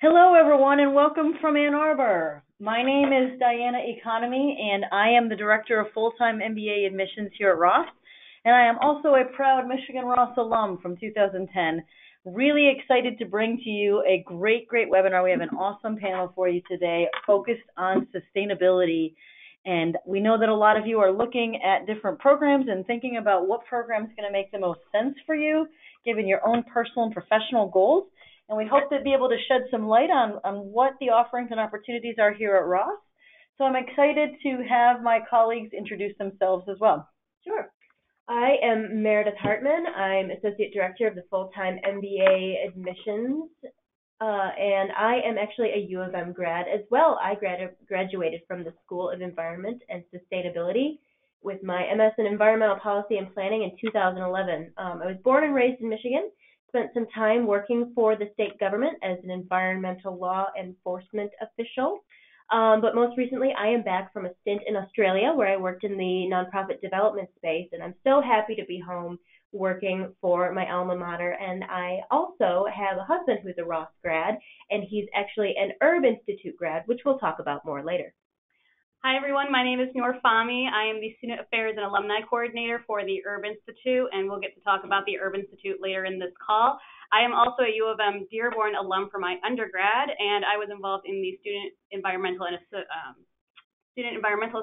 Hello, everyone, and welcome from Ann Arbor. My name is Diana Economy, and I am the Director of Full-Time MBA Admissions here at Ross. And I am also a proud Michigan Ross alum from 2010. Really excited to bring to you a great webinar. We have an awesome panel for you today focused on sustainability. And we know that a lot of you are looking at different programs and thinking about what program is going to make the most sense for you, given your own personal and professional goals. And we hope to be able to shed some light on what the offerings and opportunities are here at Ross. So I'm excited to have my colleagues introduce themselves as well. Sure. I am Meredith Hartman. I'm Associate Director of the Full-Time MBA Admissions, and I am actually a U of M grad as well. I graduated from the School of Environment and Sustainability with my MS in Environmental Policy and Planning in 2011. I was born and raised in Michigan, spent some time working for the state government as an environmental law enforcement official. But most recently, I am back from a stint in Australia where I worked in the nonprofit development space, and I'm so happy to be home working for my alma mater. And I also have a husband who's a Ross grad, and he's actually an Herb Institute grad, which we'll talk about more later. Hi, everyone. My name is Noor Fahmy. I am the Student Affairs and Alumni Coordinator for the Herb Institute, and we'll get to talk about the Herb Institute later in this call. I am also a U of M Dearborn alum for my undergrad, and I was involved in the Student Environmental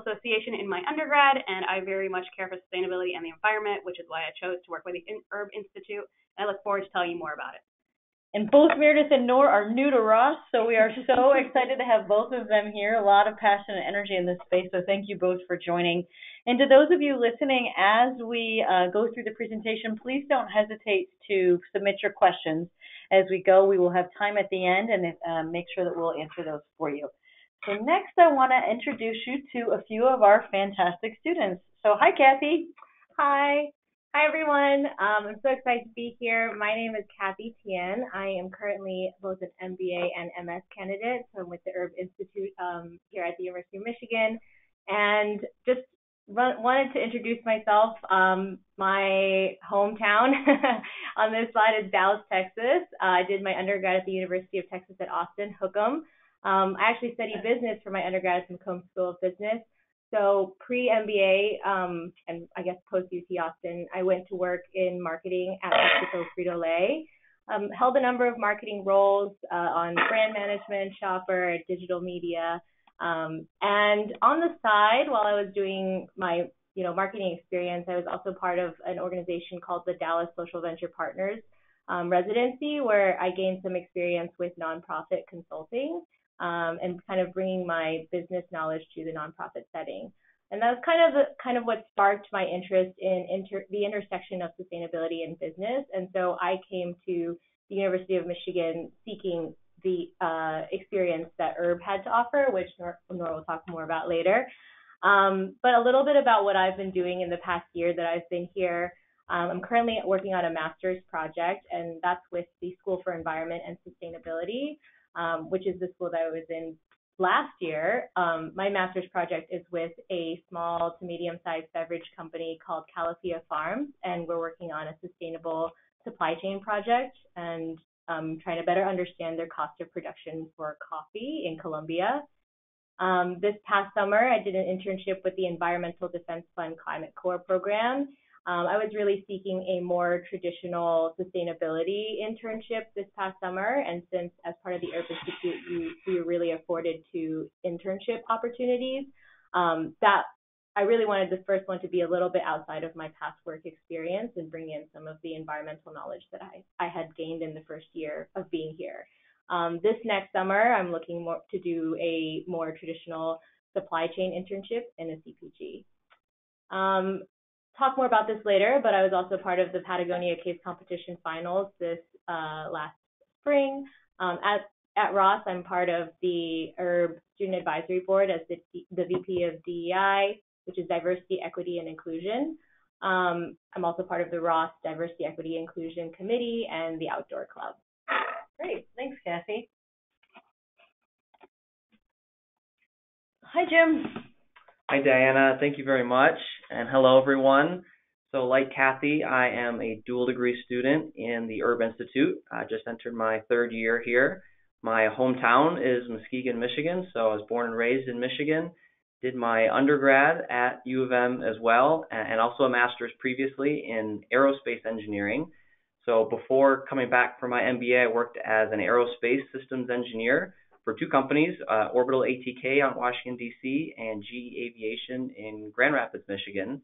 Association in my undergrad, and I very much care for sustainability and the environment, which is why I chose to work with the Herb Institute. I look forward to telling you more about it. And both Meredith and Noor are new to Ross, so we are so excited to have both of them here. A lot of passion and energy in this space, so thank you both for joining. And to those of you listening, as we go through the presentation, please don't hesitate to submit your questions. As we go, we will have time at the end and make sure that we'll answer those for you. So next, I want to introduce you to a few of our fantastic students. So hi, Kathy. Hi. Hi, everyone. I'm so excited to be here. My name is Kathy Tien. I am currently both an MBA and MS candidate. So I'm with the Herb Institute here at the University of Michigan. And just wanted to introduce myself. My hometown on this slide is Dallas, Texas. I did my undergrad at the University of Texas at Austin, Hookham. I actually studied business for my undergrad at the McCombs School of Business. So pre-MBA and I guess post-UT Austin, I went to work in marketing at PepsiCo Frito-Lay. Held a number of marketing roles on brand management, shopper, digital media. And on the side, while I was doing my marketing experience, I was also part of an organization called the Dallas Social Venture Partners residency, where I gained some experience with nonprofit consulting. And kind of bringing my business knowledge to the nonprofit setting. And that was kind of what sparked my interest in the intersection of sustainability and business. And so I came to the University of Michigan seeking the experience that Herb had to offer, which Noor will talk more about later. But a little bit about what I've been doing in the past year that I've been here. I'm currently working on a master's project, and that's with the School for Environment and Sustainability, which is the school that I was in last year. My master's project is with a small to medium-sized beverage company called Califia Farms, and we're working on a sustainable supply chain project and trying to better understand their cost of production for coffee in Colombia. This past summer, I did an internship with the Environmental Defense Fund Climate Corps program. I was really seeking a more traditional sustainability internship this past summer, and since as part of the Herb Institute, we were really afforded 2 internship opportunities, that I really wanted the first one to be a little bit outside of my past work experience and bring in some of the environmental knowledge that I had gained in the first year of being here. This next summer, I'm looking to do a more traditional supply chain internship in a CPG. Talk more about this later, but I was also part of the Patagonia Case Competition Finals this last spring. At Ross, I'm part of the Herb Student Advisory Board as the VP of DEI, which is Diversity, Equity, and Inclusion. I'm also part of the Ross Diversity, Equity, Inclusion Committee and the Outdoor Club. Great. Thanks, Kathy. Hi, Jim. Hi, Diana. Thank you very much. And hello, everyone. So like Kathy, I am a dual degree student in the Herb Institute. I just entered my 3rd year here. my hometown is Muskegon, Michigan, so I was born and raised in Michigan. Did my undergrad at U of M as well, and also a master's previously in aerospace engineering. So before coming back for my MBA, I worked as an aerospace systems engineer for two companies, Orbital ATK out in Washington, D.C., and GE Aviation in Grand Rapids, Michigan.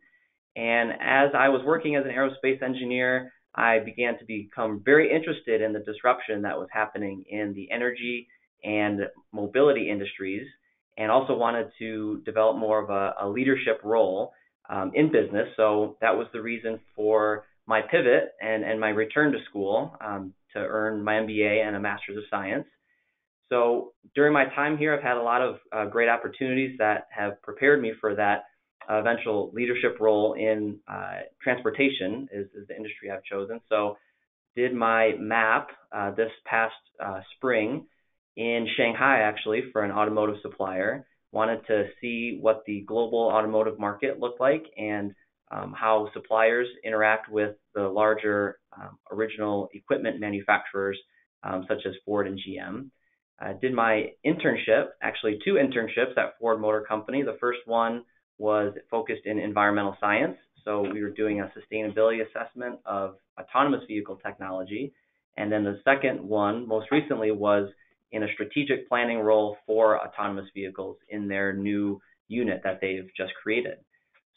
And as I was working as an aerospace engineer, I began to become very interested in the disruption that was happening in the energy and mobility industries, and also wanted to develop more of a leadership role in business. So that was the reason for my pivot and my return to school to earn my MBA and a Master's of Science. So during my time here, I've had a lot of great opportunities that have prepared me for that eventual leadership role in transportation is the industry I've chosen. So did my MAP this past spring in Shanghai, actually, for an automotive supplier. Wanted to see what the global automotive market looked like and how suppliers interact with the larger original equipment manufacturers such as Ford and GM. Did my internship, actually two internships at Ford Motor Company. The first one was focused in environmental science. So we were doing a sustainability assessment of autonomous vehicle technology. And then the second one, most recently, was in a strategic planning role for autonomous vehicles in their new unit that they've just created.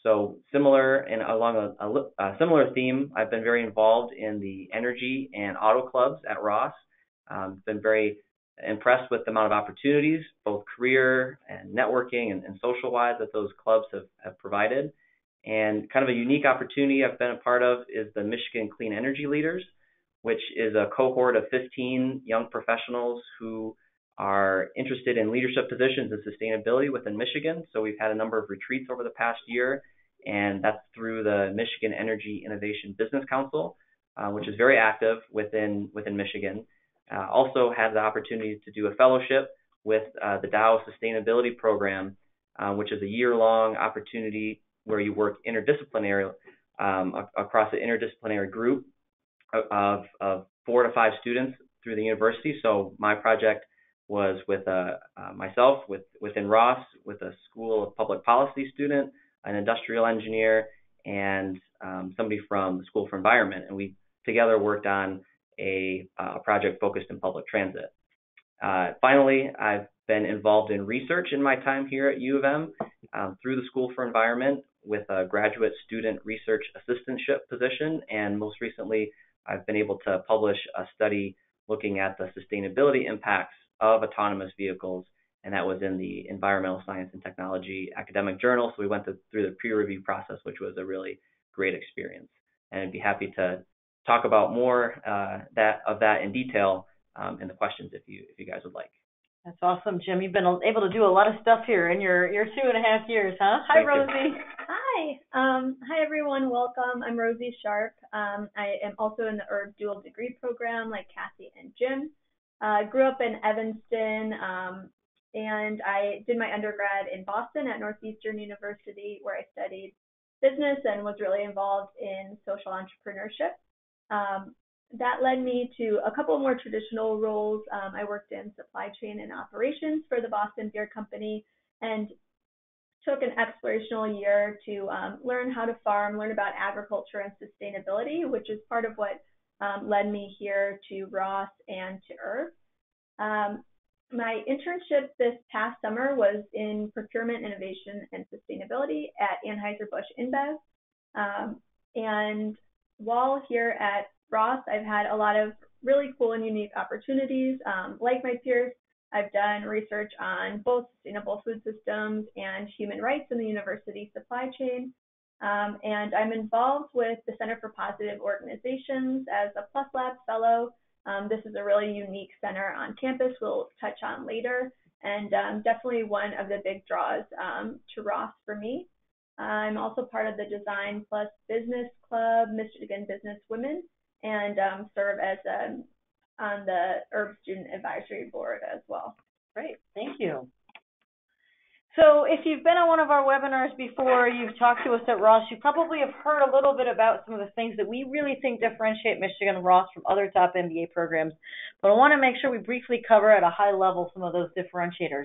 So similar and along a similar theme, I've been very involved in the energy and auto clubs at Ross. Been very impressed with the amount of opportunities, both career and networking and social-wise, that those clubs have provided. And kind of a unique opportunity I've been a part of is the Michigan Clean Energy Leaders, which is a cohort of 15 young professionals who are interested in leadership positions and sustainability within Michigan. So we've had a number of retreats over the past year, and that's through the Michigan Energy Innovation Business Council, which is very active within Michigan. Also had the opportunity to do a fellowship with the Dow Sustainability Program, which is a year-long opportunity where you work interdisciplinary across an interdisciplinary group of 4 to 5 students through the university. So my project was with myself within Ross, with a School of Public Policy student, an industrial engineer, and somebody from the School for Environment, and we together worked on a project focused in public transit. Finally, I've been involved in research in my time here at U of M through the School for Environment with a graduate student research assistantship position, and most recently I've been able to publish a study looking at the sustainability impacts of autonomous vehicles, and that was in the Environmental Science and Technology academic journal. So we went through the peer review process, which was a really great experience, and I'd be happy to talk about more of that in detail in the questions if you guys would like. That's awesome, Jim. You've been able to do a lot of stuff here in your 2.5 years, huh? Hi, Rosie. Hi. Hi, everyone. Welcome. I'm Rosie Sharp. I am also in the Herb Dual Degree Program like Kathy and Jim. Grew up in Evanston, and I did my undergrad in Boston at Northeastern University, where I studied business and was really involved in social entrepreneurship. That led me to a couple more traditional roles. I worked in supply chain and operations for the Boston Beer Company and took an explorational year to learn how to farm, learn about agriculture and sustainability, which is part of what led me here to Ross and to Herb. My internship this past summer was in procurement, innovation, and sustainability at Anheuser-Busch InBev. And while here at Ross, I've had a lot of really cool and unique opportunities. Like my peers, I've done research on both sustainable food systems and human rights in the university supply chain. And I'm involved with the Center for Positive Organizations as a Plus Labs fellow. This is a really unique center on campus we'll touch on later, and definitely one of the big draws to Ross for me. I'm also part of the Design Plus Business Club, Michigan Business Women, and serve as on the Herb Student Advisory Board as well. Great, thank you. So if you've been on one of our webinars before, you've talked to us at Ross, you probably have heard a little bit about some of the things that we really think differentiate Michigan Ross from other top MBA programs. But I want to make sure we briefly cover at a high level some of those differentiators.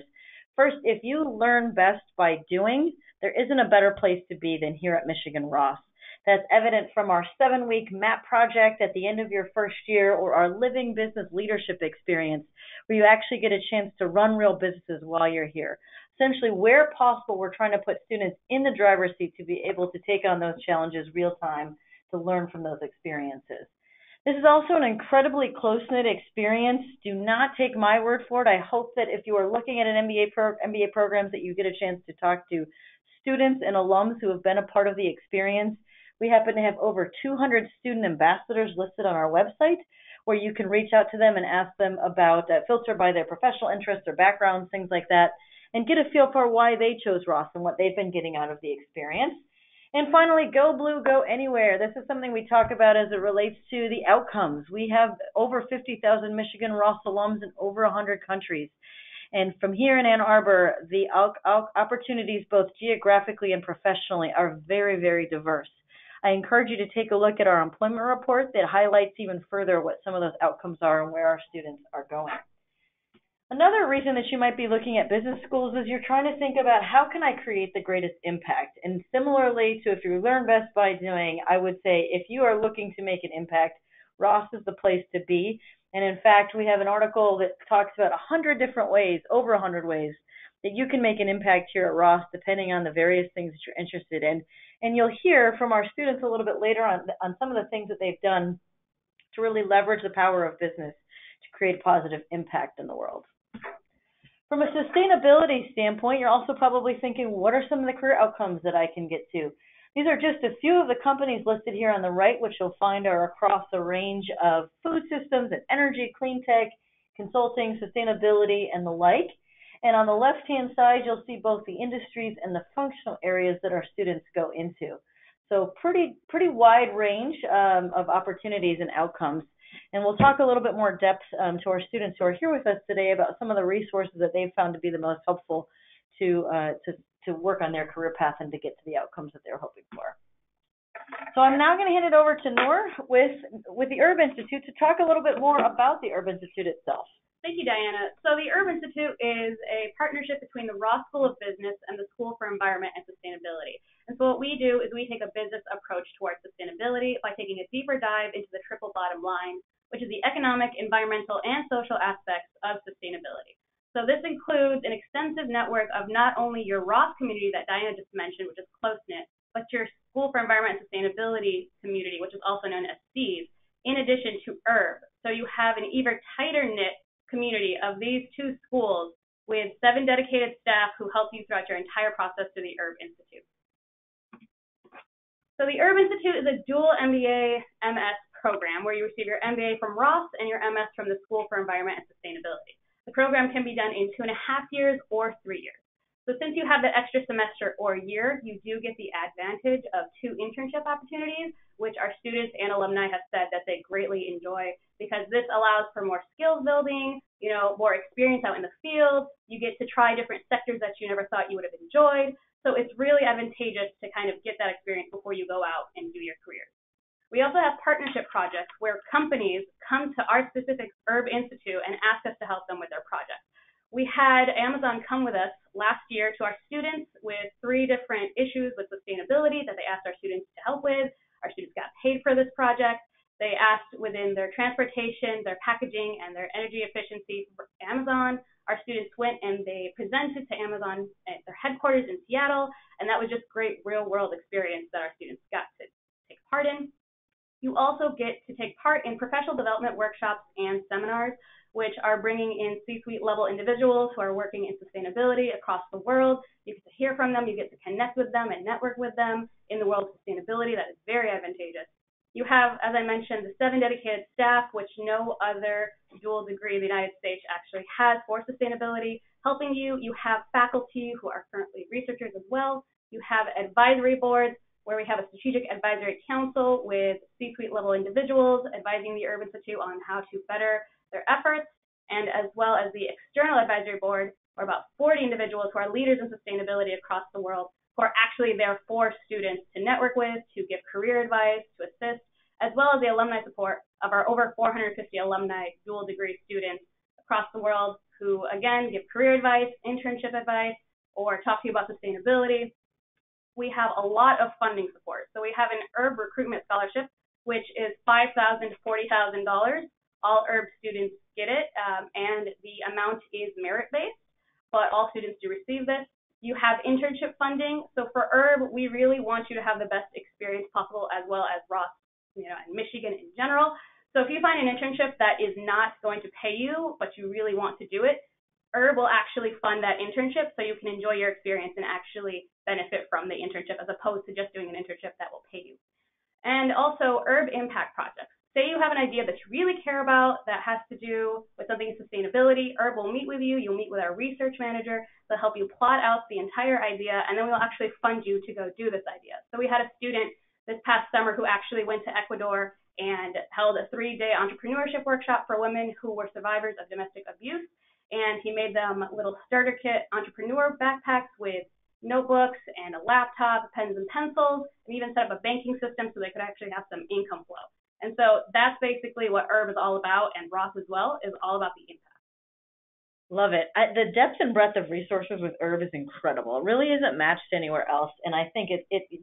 First, if you learn best by doing, there isn't a better place to be than here at Michigan Ross. That's evident from our 7-week MAP project at the end of your first year, or our Living Business Leadership experience, where you actually get a chance to run real businesses while you're here. Essentially, where possible, we're trying to put students in the driver's seat to be able to take on those challenges real time, to learn from those experiences. This is also an incredibly close-knit experience. Do not take my word for it. I hope that if you are looking at an MBA programs, that you get a chance to talk to students and alums who have been a part of the experience. We happen to have over 200 student ambassadors listed on our website, where you can reach out to them and ask them about, filter by their professional interests or backgrounds, things like that, and get a feel for why they chose Ross and what they've been getting out of the experience. And finally, go blue, go anywhere. This is something we talk about as it relates to the outcomes. We have over 50,000 Michigan Ross alums in over 100 countries. And from here in Ann Arbor, the opportunities both geographically and professionally are very, very diverse. I encourage you to take a look at our employment report that highlights even further what some of those outcomes are and where our students are going. Another reason that you might be looking at business schools is you're trying to think about, how can I create the greatest impact? And similarly to if you learn best by doing, I would say if you are looking to make an impact, Ross is the place to be. And in fact, we have an article that talks about 100 different ways, over 100 ways, that you can make an impact here at Ross, depending on the various things that you're interested in. And you'll hear from our students a little bit later on some of the things that they've done to really leverage the power of business to create positive impact in the world. From a sustainability standpoint, you're also probably thinking, what are some of the career outcomes that I can get to? These are just a few of the companies listed here on the right, which you'll find are across a range of food systems and energy, clean tech, consulting, sustainability, and the like. And on the left-hand side, you'll see both the industries and the functional areas that our students go into. So pretty wide range of opportunities and outcomes. And we'll talk a little bit more depth to our students who are here with us today about some of the resources that they've found to be the most helpful to work on their career path and to get to the outcomes that they're hoping for. So I'm now going to hand it over to Noor with the Herb Institute to talk a little bit more about the Herb Institute itself. Thank you, Diana. So the Herb Institute is a partnership between the Ross School of Business and the School for Environment and Sustainability. And so what we do is we take a business approach towards sustainability by taking a deeper dive into the triple bottom line, which is the economic, environmental, and social aspects of sustainability. So this includes an extensive network of not only your Ross community that Diana just mentioned, which is close-knit, but your School for Environment and Sustainability community, which is also known as SEAS, in addition to Herb. So you have an even tighter-knit community of these two schools with 7 dedicated staff who help you throughout your entire process through the Herb Institute. So the Herb Institute is a dual MBA MS program where you receive your MBA from Ross and your MS from the School for Environment and Sustainability. The program can be done in 2.5 years or 3 years. So since you have the extra semester or year, you do get the advantage of 2 internship opportunities, which our students and alumni have said that they greatly enjoy, because this allows for more skills building, more experience out in the field. You get to try different sectors that you never thought you would have enjoyed. So it's really advantageous to kind of get that experience before you go out and do your career. We also have partnership projects where companies come to our specific Herb Institute and ask us to help them with their projects. We had Amazon come with us last year to our students with 3 different issues with sustainability that they asked our students to help with. Our students got paid for this project. They asked within their transportation, their packaging, and their energy efficiency for Amazon. Our students went and they presented to Amazon at their headquarters in Seattle, and that was just great real-world experience that our students got to take part in. You also get to take part in professional development workshops and seminars, which are bringing in C-suite level individuals who are working in sustainability across the world. You get to hear from them, you get to connect with them and network with them in the world of sustainability. That is very advantageous. You have, as I mentioned, the 7 dedicated staff, which no other dual degree in the United States actually has for sustainability, helping you. You have faculty who are currently researchers as well. You have advisory boards, where we have a strategic advisory council with C-suite level individuals advising the Herb Institute on how to better their efforts, and as well as the external advisory board, or about 40 individuals who are leaders in sustainability across the world, who are actually there for students to network with, to give career advice, to assist, as well as the alumni support of our over 450 alumni dual degree students across the world who, again, give career advice, internship advice, or talk to you about sustainability. We have a lot of funding support. So we have an URB recruitment scholarship, which is $5,000 to $40,000. All URB students get it, and the amount is merit-based, but all students do receive this. You have internship funding. So for URB, we really want you to have the best experience possible, as well as Ross, and Michigan in general. So if you find an internship that is not going to pay you, but you really want to do it, URB will actually fund that internship so you can enjoy your experience and actually benefit from the internship, as opposed to just doing an internship that will pay you. And also URB impact projects. Say you have an idea that you really care about that has to do with something in sustainability, URB will meet with you, you'll meet with our research manager, they'll help you plot out the entire idea, and then we'll actually fund you to go do this idea. So we had a student this past summer who actually went to Ecuador and held a 3-day entrepreneurship workshop for women who were survivors of domestic abuse, and he made them little starter kit entrepreneur backpacks with notebooks and a laptop, pens and pencils, and even set up a banking system so they could actually have some income flow. And so that's basically what URB is all about, and Ross as well is all about the impact. Love it. The depth and breadth of resources with URB is incredible. It really isn't matched anywhere else, and I think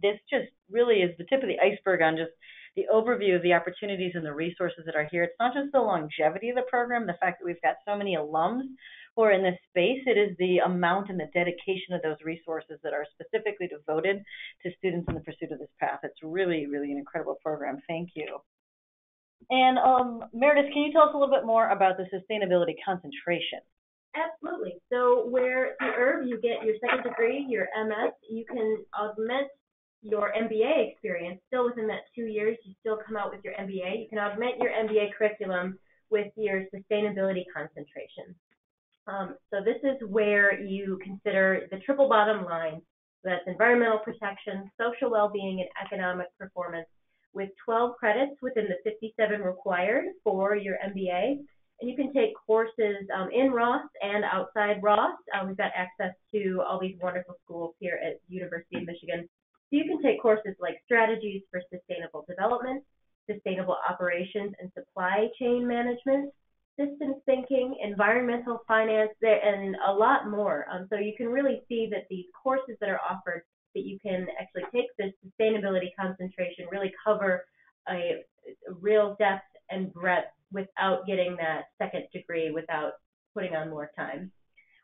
this just really is the tip of the iceberg on just the overview of the opportunities and the resources that are here. It's not just the longevity of the program, the fact that we've got so many alums who are in this space. It is the amount and the dedication of those resources that are specifically devoted to students in the pursuit of this path. It's really, really an incredible program. Thank you. And Meredith, can you tell us a little bit more about the sustainability concentration? Absolutely. So where the URB you get your second degree, your MS, you can augment your MBA experience. Still within that 2 years, you still come out with your MBA. You can augment your MBA curriculum with your sustainability concentration. So this is where you consider the triple bottom line. That's environmental protection, social well-being, and economic performance, with 12 credits within the 57 required for your MBA. And you can take courses in Ross and outside Ross. We've got access to all these wonderful schools here at University of Michigan. So you can take courses like Strategies for Sustainable Development, Sustainable Operations and Supply Chain Management, Systems Thinking, Environmental Finance, and a lot more. So you can really see that these courses that are offered, that you can actually take this sustainability concentration, really cover a real depth and breadth without getting that second degree, without putting on more time.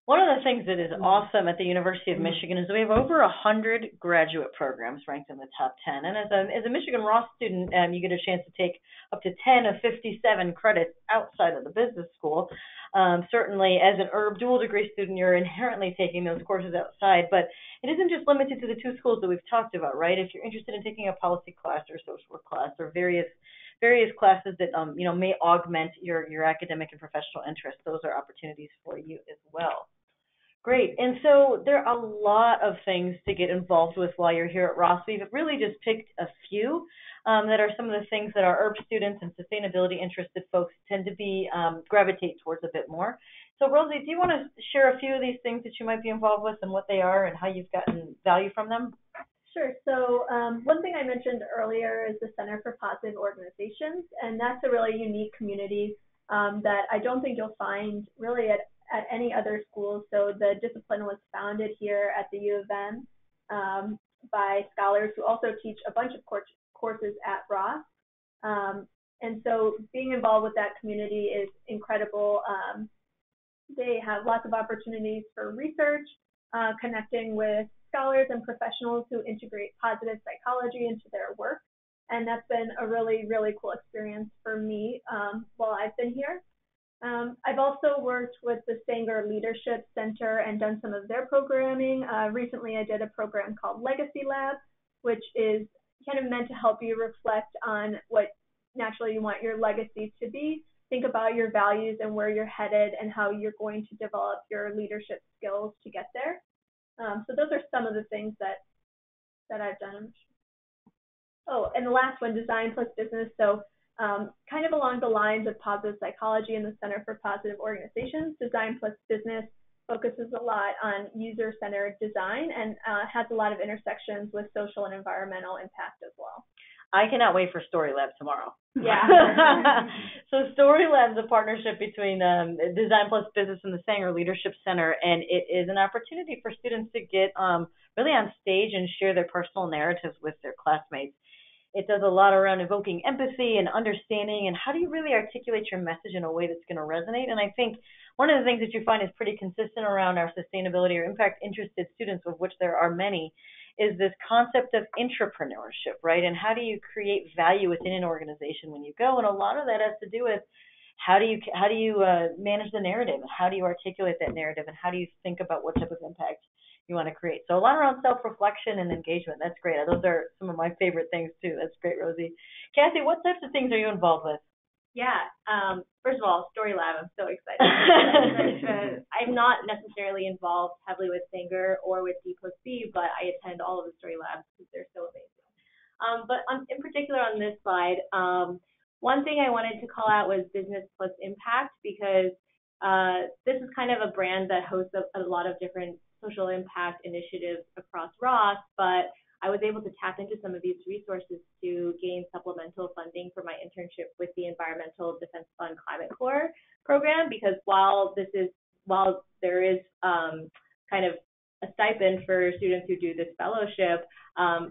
One of the things that is awesome at the University of Michigan is we have over 100 graduate programs ranked in the top 10. And as a Michigan Ross student, you get a chance to take up to 10 of 57 credits outside of the business school. Certainly, as an URB dual degree student, you're inherently taking those courses outside. But it isn't just limited to the 2 schools that we've talked about, right? If you're interested in taking a policy class or social work class or various classes that may augment your academic and professional interests, those are opportunities for you as well. Great. And so there are a lot of things to get involved with while you're here at Ross. We've really just picked a few that are some of the things that our URB students and sustainability interested folks tend to be gravitate towards a bit more. So Rosie, do you want to share a few of these things that you might be involved with and what they are and how you've gotten value from them? Sure. So one thing I mentioned earlier is the Center for Positive Organizations, and that's a really unique community that I don't think you'll find really at any other school. So the discipline was founded here at the U of M by scholars who also teach a bunch of courses at Ross. And so being involved with that community is incredible. They have lots of opportunities for research, connecting with scholars and professionals who integrate positive psychology into their work. And that's been a really, really cool experience for me while I've been here. I've also worked with the Sanger Leadership Center and done some of their programming. Recently, I did a program called Legacy Lab, which is kind of meant to help you reflect on what naturally you want your legacy to be. Think about your values and where you're headed and how you're going to develop your leadership skills to get there. So those are some of the things that I've done. Oh, and the last one, Design plus Business. So kind of along the lines of positive psychology and the Center for Positive Organizations, Design plus Business focuses a lot on user-centered design and has a lot of intersections with social and environmental impact as well. I cannot wait for Story Lab tomorrow. Yeah. So Story Lab is a partnership between Design Plus Business and the Sanger Leadership Center, and it is an opportunity for students to get really on stage and share their personal narratives with their classmates. It does a lot around evoking empathy and understanding, and how do you really articulate your message in a way that's going to resonate. And I think one of the things that you find is pretty consistent around our sustainability or impact interested students, of which there are many, is this concept of intrapreneurship, right? And how do you create value within an organization when you go? And a lot of that has to do with how do you manage the narrative? How do you articulate that narrative? And how do you think about what type of impact you want to create? So a lot around self-reflection and engagement. That's great. Those are some of my favorite things too. That's great, Rosie. Kathy, what types of things are you involved with? Yeah. First of all, Story Lab, I'm so excited. I'm not necessarily involved heavily with Sanger or with D plus B, but I attend all of the Story Labs because they're so amazing. But in particular on this slide, one thing I wanted to call out was Business Plus Impact, because this is kind of a brand that hosts a lot of different social impact initiatives across Ross, but I was able to tap into some of these resources to gain supplemental funding for my internship with the Environmental Defense Fund Climate Corps program, because while there is kind of a stipend for students who do this fellowship,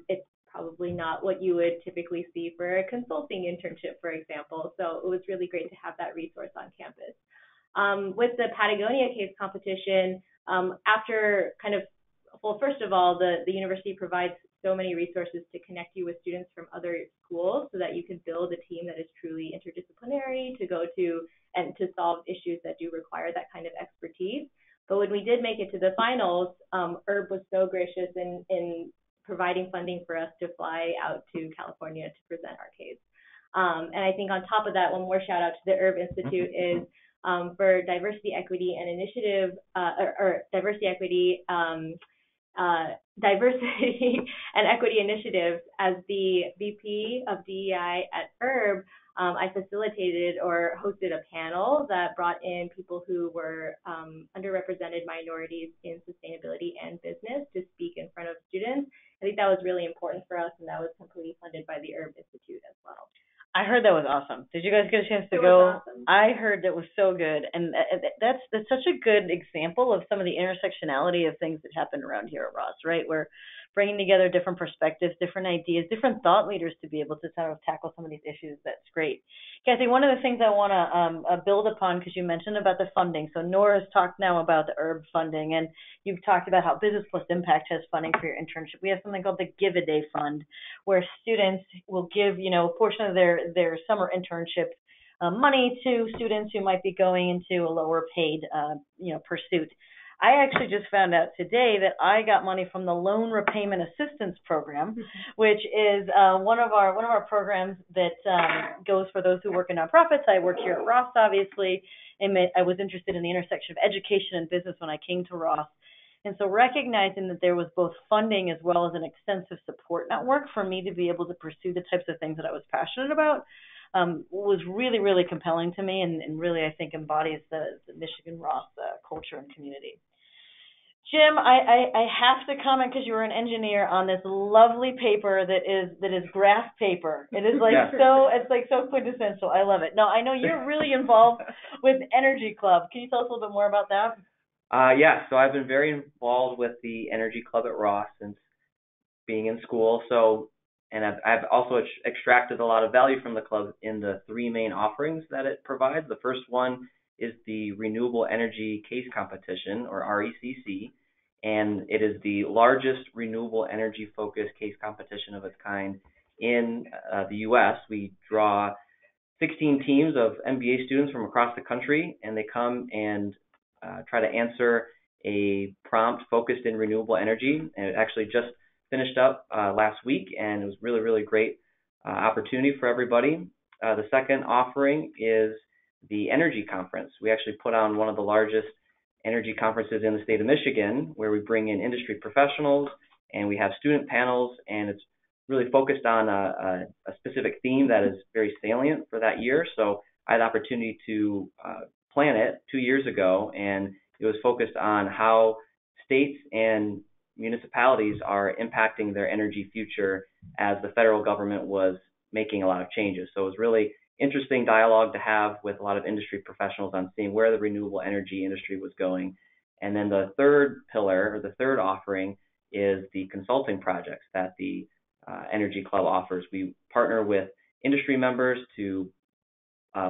it's probably not what you would typically see for a consulting internship, for example. So it was really great to have that resource on campus. With the Patagonia Case competition, first of all, the university provides so many resources to connect you with students from other schools so that you can build a team that is truly interdisciplinary to go to and to solve issues that do require that kind of expertise. But when we did make it to the finals, URB was so gracious in providing funding for us to fly out to California to present our case. And I think on top of that, one more shout out to the URB Institute is for diversity, equity, and initiative, diversity and equity initiatives. As the VP of DEI at URB, I facilitated or hosted a panel that brought in people who were underrepresented minorities in sustainability and business to speak in front of students. I think that was really important for us, and that was completely funded by the URB Institute as well. I heard that was awesome. Did you guys get a chance to go? Awesome. I heard that was so good, and that's such a good example of some of the intersectionality of things that happen around here at Ross, right? We're bringing together different perspectives, different ideas, different thought leaders to be able to sort of tackle some of these issues. That's great. Kathy, one of the things I want to build upon, because you mentioned about the funding. So Nora's talked now about the URB funding, and you've talked about how Business Plus Impact has funding for your internship. We have something called the Give a Day Fund, where students will give, a portion of their summer internship money to students who might be going into a lower paid, pursuit. I actually just found out today that I got money from the Loan Repayment Assistance Program, which is one of our programs that goes for those who work in nonprofits. I work here at Ross, obviously, and I was interested in the intersection of education and business when I came to Ross. And so recognizing that there was both funding as well as an extensive support network for me to be able to pursue the types of things that I was passionate about was really, really compelling to me, and really, I think, embodies the Michigan Ross culture and community. Jim, I have to comment, because you were an engineer, on this lovely paper that is graph paper. It is so quintessential. I love it. Now, I know you're really involved with Energy Club. Can you tell us a little bit more about that? So I've been very involved with the Energy Club at Ross since being in school. And I've also extracted a lot of value from the club in the three main offerings that it provides. The first one is the Renewable Energy Case Competition, or RECC, and it is the largest renewable energy-focused case competition of its kind in the U.S. We draw 16 teams of MBA students from across the country, and they come and try to answer a prompt focused in renewable energy. And it actually just finished up last week, and it was really, really great opportunity for everybody. The second offering is the Energy Conference. We actually put on one of the largest energy conferences in the state of Michigan, where we bring in industry professionals and we have student panels, and it's really focused on a specific theme that is very salient for that year. So I had the opportunity to plan it 2 years ago, and it it was focused on how states and municipalities are impacting their energy future as the federal government was making a lot of changes. So it was really interesting dialogue to have with a lot of industry professionals on seeing where the renewable energy industry was going. And then the third pillar, or the third offering, is the consulting projects that the Energy Club offers. We partner with industry members to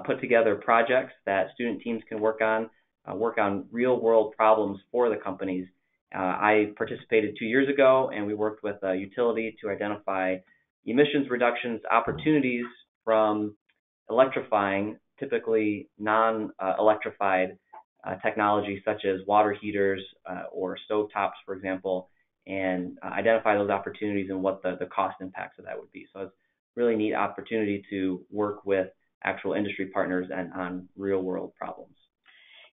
put together projects that student teams can work on real world problems for the companies. I participated 2 years ago, and we worked with a utility to identify emissions reductions opportunities from electrifying typically non-electrified technology such as water heaters or stove tops, for example, and identify those opportunities and what the cost impacts of that would be. So it's a really neat opportunity to work with actual industry partners and on real world problems.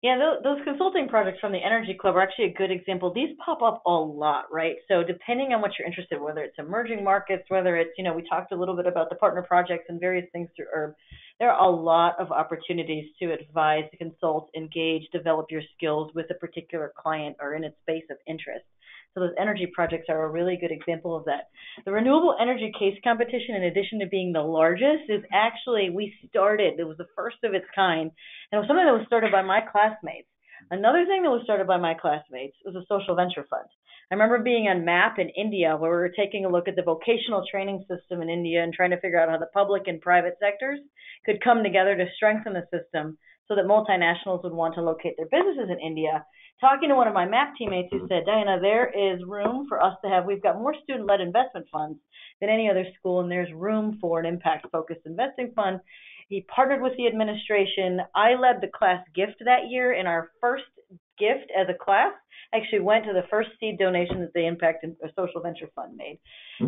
Yeah, those consulting projects from the Energy Club are actually a good example. These pop up a lot, right? So depending on what you're interested in, whether it's emerging markets, whether it's, we talked a little bit about the partner projects and various things through ERB, there are a lot of opportunities to advise, consult, engage, develop your skills with a particular client or in its space of interest. So those energy projects are a really good example of that. The Renewable Energy Case Competition, in addition to being the largest, is actually, it was the first of its kind, and it was something that was started by my classmates. Another thing that was started by my classmates was a social venture fund. I remember being on MAP in India, where we were taking a look at the vocational training system in India and trying to figure out how the public and private sectors could come together to strengthen the system so that multinationals would want to locate their businesses in India. Talking to one of my MAP teammates who said, Diana, there is room for us to have, we've got more student-led investment funds than any other school, and there's room for an impact-focused investing fund. He partnered with the administration. I led the class gift that year, and our first gift as a class actually went to the first seed donation that the Impact and Social Venture Fund made.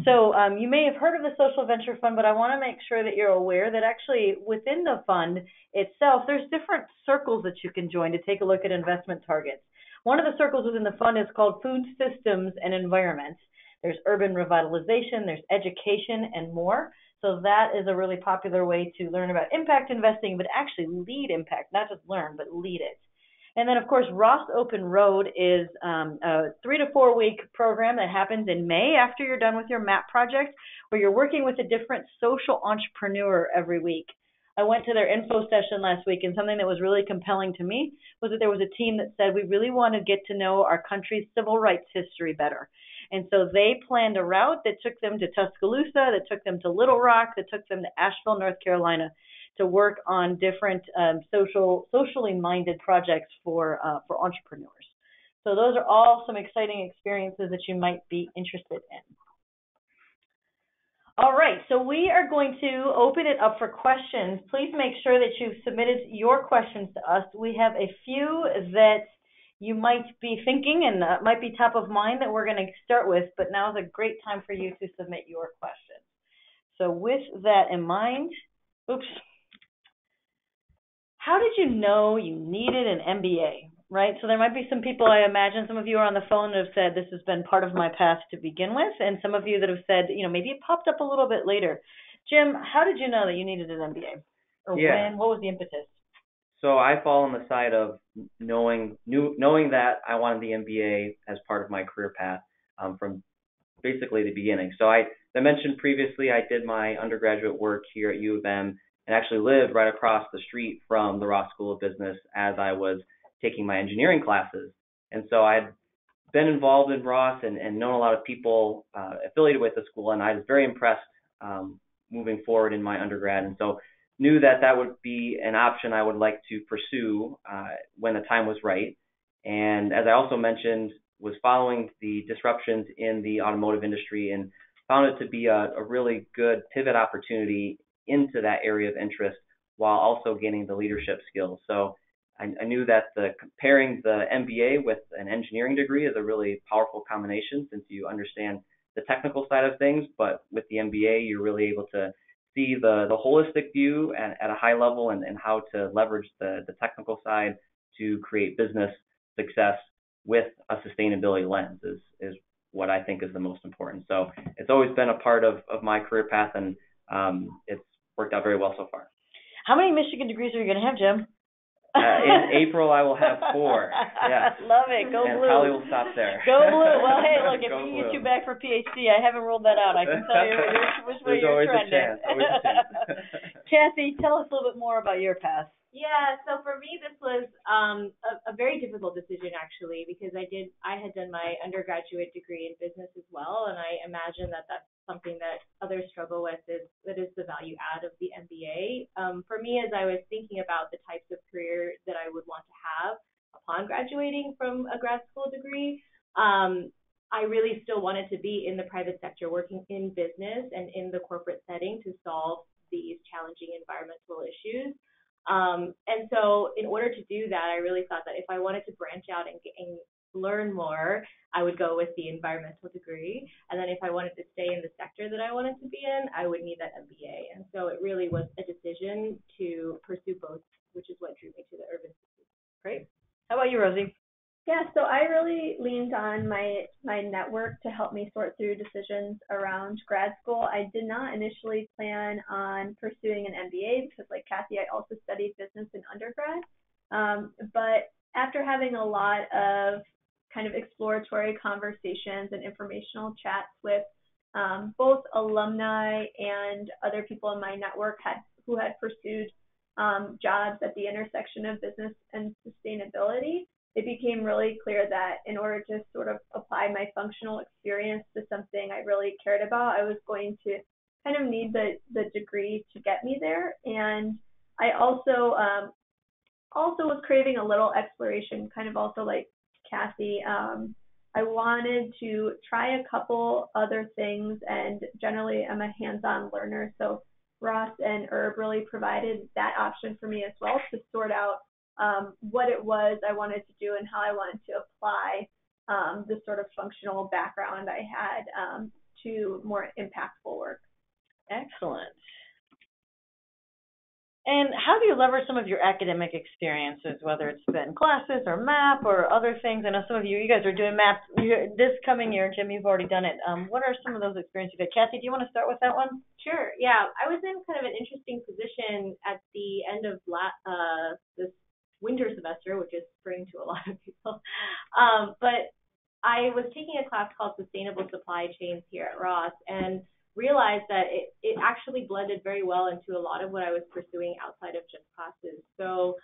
So you may have heard of the Social Venture Fund, but I want to make sure that you're aware that actually within the fund itself, there's different circles that you can join to take a look at investment targets. One of the circles within the fund is called Food Systems and Environment. There's urban revitalization, there's education, and more. So that is a really popular way to learn about impact investing, but actually lead impact, not just learn, but lead it. And then, of course, Ross Open Road is a 3 to 4 week program that happens in May after you're done with your MAP project, where you're working with a different social entrepreneur every week. I went to their info session last week, and something that was really compelling to me was that there was a team that said, we really want to get to know our country's civil rights history better. And so they planned a route that took them to Tuscaloosa, that took them to Little Rock, that took them to Asheville, North Carolina, to work on different socially minded projects for entrepreneurs. So those are all some exciting experiences that you might be interested in. All right, so we are going to open it up for questions. Please make sure that you've submitted your questions to us. We have a few that you might be thinking and might be top of mind that we're going to start with, but now is a great time for you to submit your questions. So with that in mind, how did you know you needed an MBA, right? So there might be some people, I imagine some of you are on the phone that have said this has been part of my path to begin with, and some of you that have said, maybe it popped up a little bit later. Jim, how did you know that you needed an MBA? Or when? What was the impetus? So I fall on the side of knowing that I wanted the MBA as part of my career path from basically the beginning. So I mentioned previously, I did my undergraduate work here at U of M and actually lived right across the street from the Ross School of Business as I was taking my engineering classes. And so I had been involved in Ross and known a lot of people affiliated with the school, and I was very impressed moving forward in my undergrad. And so knew that would be an option I would like to pursue when the time was right. And as I also mentioned, was following the disruptions in the automotive industry and found it to be a really good pivot opportunity into that area of interest while also gaining the leadership skills. So I knew that pairing the MBA with an engineering degree is a really powerful combination since you understand the technical side of things, but with the MBA, you're really able to see the holistic view at a high level and how to leverage the technical side to create business success with a sustainability lens is what I think is the most important. So it's always been a part of my career path, and it's worked out very well so far. How many Michigan degrees are you going to have, Jim? In April, I will have 4. Yes. Love it. Go and blue. probably will stop there. Go blue. Well, hey, look, if Go we can get blue. you back for PhD, I haven't ruled that out. I can tell you which way There's you're always trending. a chance. Always a chance. Kathy, tell us a little bit more about your path. Yeah, so for me, this was a very difficult decision actually, because I had done my undergraduate degree in business as well, and I imagine that that's something that others struggle with is the value add of the MBA. For me, as I was thinking about the types of career that I would want to have upon graduating from a grad school degree, I really still wanted to be in the private sector, working in business and in the corporate setting to solve these challenging environmental issues. And so in order to do that, I really thought that if I wanted to branch out and learn more, I would go with the environmental degree. And then if I wanted to stay in the sector that I wanted to be in, I would need that MBA. And so it really was a decision to pursue both, which is what drew me to the Urban Institute. Great. How about you, Rosie? Yeah, so I really leaned on my network to help me sort through decisions around grad school. I did not initially plan on pursuing an MBA because, like Kathy, I also studied business in undergrad. But after having a lot of kind of exploratory conversations and informational chats with both alumni and other people in my network who had pursued jobs at the intersection of business and sustainability, it became really clear that in order to sort of apply my functional experience to something I really cared about, I was going to kind of need the degree to get me there. And I also was craving a little exploration, kind of also like Kathy. I wanted to try a couple other things, and generally I'm a hands-on learner, so Ross and Herb really provided that option for me as well to sort out what it was I wanted to do and how I wanted to apply the sort of functional background I had to more impactful work. Excellent. And how do you leverage some of your academic experiences, whether it's been classes or MAP or other things? I know some of you guys are doing MAP this coming year. Jim, you've already done it. What are some of those experiences you've had? Kathy, do you want to start with that one? Sure. Yeah, I was in kind of an interesting position at the end of this winter semester, which is spring to a lot of people. But I was taking a class called Sustainable Supply Chains here at Ross, and realized that it actually blended very well into a lot of what I was pursuing outside of just classes. So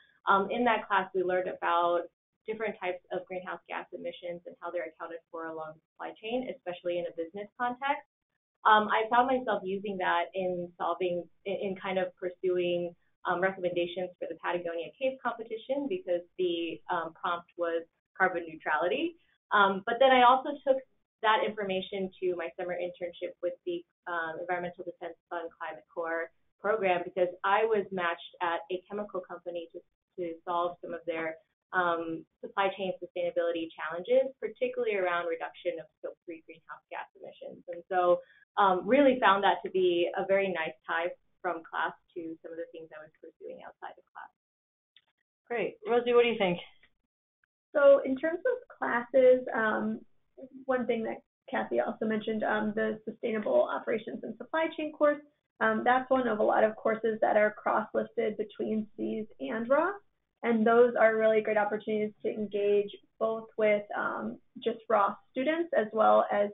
in that class, we learned about different types of greenhouse gas emissions and how they're accounted for along the supply chain, especially in a business context. I found myself using that in kind of pursuing recommendations for the Patagonia Cave competition because the prompt was carbon neutrality. But then I also took that information to my summer internship with the Environmental Defense Fund Climate Corps program because I was matched at a chemical company to solve some of their supply chain sustainability challenges, particularly around reduction of Scope 3 greenhouse gas emissions. And so really found that to be a very nice tie from class to some of the things I was pursuing outside of class. Great. Rosie, what do you think? So in terms of classes, one thing that Kathy also mentioned, the Sustainable Operations and Supply Chain course, that's one of a lot of courses that are cross-listed between SEAS and Ross, and those are really great opportunities to engage both with just Ross students as well as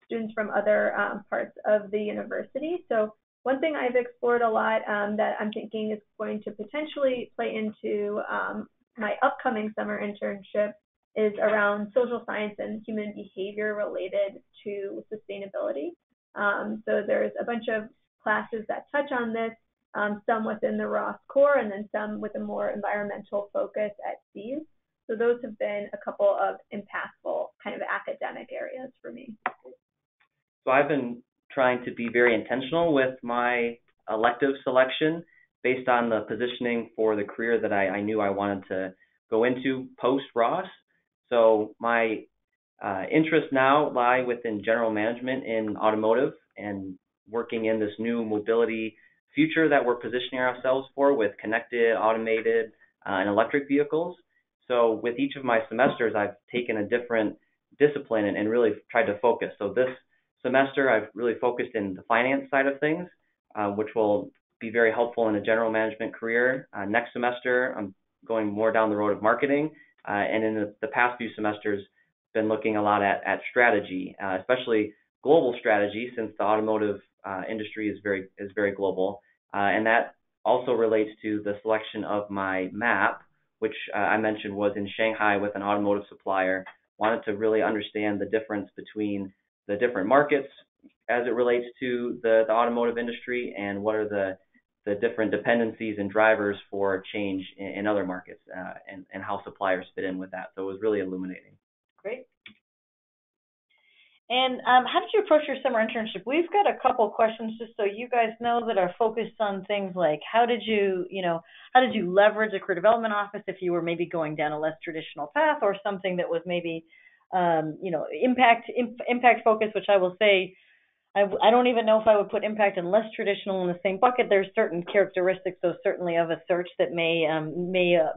students from other parts of the university. So one thing I've explored a lot that I'm thinking is going to potentially play into my upcoming summer internship is around social science and human behavior related to sustainability. So there's a bunch of classes that touch on this, some within the Ross core and then some with a more environmental focus at SEAS. So those have been a couple of impactful kind of academic areas for me. So I've been trying to be very intentional with my elective selection based on the positioning for the career that I knew I wanted to go into post-Ross. So my interests now lie within general management in automotive and working in this new mobility future that we're positioning ourselves for with connected, automated, and electric vehicles. So with each of my semesters, I've taken a different discipline and really tried to focus. So this semester, I've really focused in the finance side of things, which will be very helpful in a general management career. Next semester, I'm going more down the road of marketing, and in the past few semesters, been looking a lot at strategy, especially global strategy, since the automotive industry is very global, and that also relates to the selection of my map, which I mentioned was in Shanghai with an automotive supplier. Wanted to really understand the difference between the different markets as it relates to the automotive industry, and what are the different dependencies and drivers for change in other markets, and how suppliers fit in with that. So it was really illuminating. Great. And how did you approach your summer internship? We've got a couple questions just so you guys know that are focused on things like how did you leverage a career development office if you were maybe going down a less traditional path, or something that was maybe impact focus, which I will say I don't even know if I would put impact and less traditional in the same bucket. There's certain characteristics, though, certainly of a search that may